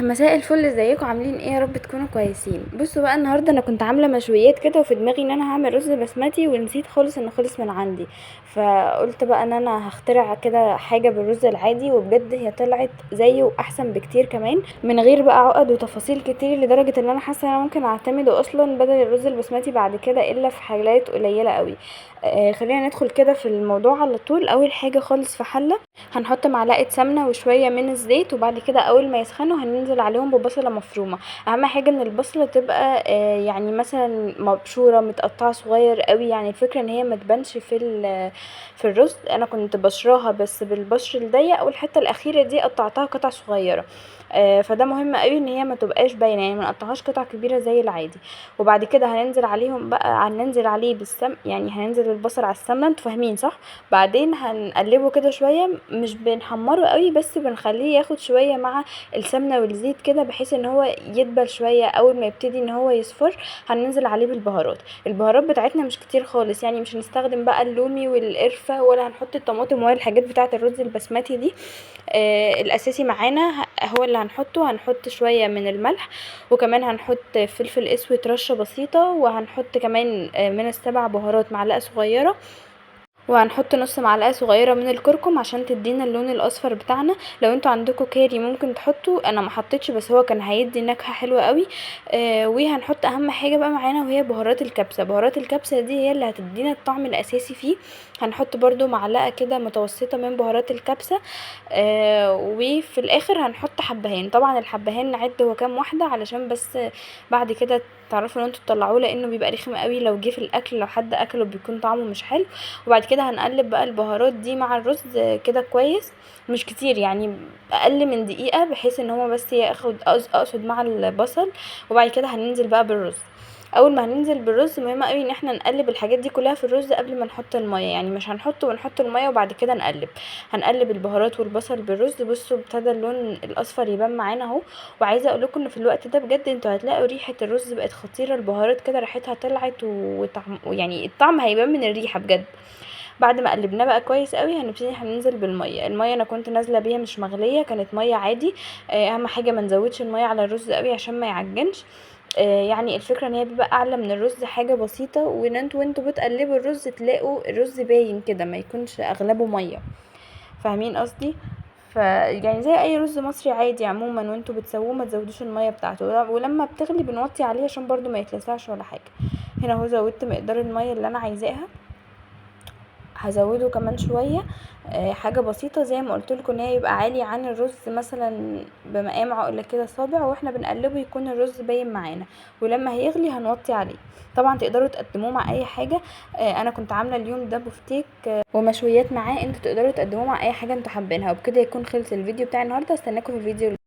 مساء الفل، ازيكم؟ عاملين ايه؟ يا رب تكونوا كويسين. بصوا بقى، النهارده انا كنت عامله مشويات كده وفي دماغي ان انا هعمل رز بسمتي، ونسيت خالص انه خلص من عندي. فقلت بقى ان انا هخترع كده حاجه بالرز العادي، وبجد هي طلعت زيه واحسن بكتير كمان، من غير بقى عقد وتفاصيل كتير، لدرجه ان انا حاسه ان انا ممكن اعتمده اصلا بدل الرز البسمتي بعد كده، الا في حاجات قليله قوي. خلينا ندخل كده في الموضوع على طول. اول حاجه خالص، في حله هنحط معلقه سمنه وشويه من الزيت، وبعد كده اول ما يسخنوا هننزل عليهم ببصله مفرومه. اهم حاجه ان البصله تبقى يعني مثلا مبشوره متقطعه صغير قوي، يعني الفكره ان هي ما تبانش في الرز. انا كنت بشراها بس بالبشر الضيق، والحته الاخيره دي قطعتها قطع صغيره. فده مهم قوي ان هي ما تبقاش باينه، يعني ما نقطعهاش قطع كبيره زي العادي. وبعد كده هننزل عليهم بقى، هننزل عليه يعني هننزل البصل على السمنه، انتوا فاهمين صح؟ بعدين هنقلبه كده شويه، مش بنحمره قوي بس بنخليه ياخد شويه مع السمنه والزيت كده، بحيث ان هو يدبل شويه. اول ما يبتدي ان هو يصفر هننزل عليه بالبهارات. البهارات بتاعتنا مش كتير خالص، يعني مش هنستخدم بقى اللومي والقرفه، ولا هنحط الطماطم ولا الحاجات بتاعه الرز البسمتي دي. الاساسي معانا هو اللي هنحط شويه من الملح، وكمان هنحط فلفل اسود رشه بسيطه، وهنحط كمان من السبع بهارات معلقه صغيره، وهنحط نص معلقه صغيره من الكركم عشان تدينا اللون الاصفر بتاعنا. لو انتوا عندكم كاري ممكن تحطوا، انا ما حطيتش بس هو كان هيدي نكهه حلوه قوي. وهنحط اهم حاجه بقى معانا، وهي بهارات الكبسه. بهارات الكبسه دي هي اللي هتدينا الطعم الاساسي فيه. هنحط برضو معلقه كده متوسطه من بهارات الكبسه. وفي الاخر هنحط حبهان. طبعا الحبهان نعد هو كام واحده، علشان بس بعد كده تعرفوا ان انتوا تطلعوه، لانه بيبقى رخم قوي لو جه في الاكل، لو حد اكله بيكون طعمه مش حلو. وبعد كده هنقلب بقى البهارات دي مع الرز كده كويس، مش كتير يعني، اقل من دقيقة، بحيث ان هو بس ياخد اقصد مع البصل. وبعد كده هننزل بقى بالرز. اول ما هننزل بالرز مهم قوي ان احنا نقلب الحاجات دي كلها في الرز قبل ما نحط المية، يعني مش هنحطه ونحط المية وبعد كده نقلب. هنقلب البهارات والبصل بالرز. بصوا ابتدى اللون الاصفر يبان معانا اهو. وعايزه اقول لكم ان في الوقت ده بجد انتوا هتلاقوا ريحه الرز بقت خطيره، البهارات كده ريحتها طلعت، وطعم، يعني الطعم هيبان من الريحه بجد. بعد ما قلبناه بقى كويس قوي هنبتدي هننزل بالميه. الميه انا كنت نازله بيها مش مغليه، كانت ميه عادي. اهم حاجه ما نزودش الميه على الرز قوي عشان ما يعجنش. يعني الفكره ان هي بيبقى اعلى من الرز حاجه بسيطه، وان انتوا بتقلبوا الرز تلاقوا الرز باين كده، ما يكونش اغلبه ميه. فاهمين قصدي؟ يعني زي اي رز مصري عادي عموما، وانتوا بتسووه ما تزودوش الميه بتاعته، ولما بتغلي بنوطي عليه عشان برضو ما يتلسعش ولا حاجه. هنا اهو زودت مقدار الميه اللي انا عايزاها، هزوده كمان شويه. حاجه بسيطه زي ما قلت لكم، ان هي يبقى عالي عن الرز مثلا بمقام عقله كده صابع، واحنا بنقلبه يكون الرز باين معانا. ولما هيغلي هنوطي عليه. طبعا تقدروا تقدموه مع اي حاجه. انا كنت عامله اليوم ده بفتيك ومشويات معاه، انتوا تقدروا تقدموه مع اي حاجه انتوا حابينها. وبكده يكون خلص الفيديو بتاعي النهارده. استناكم في الفيديو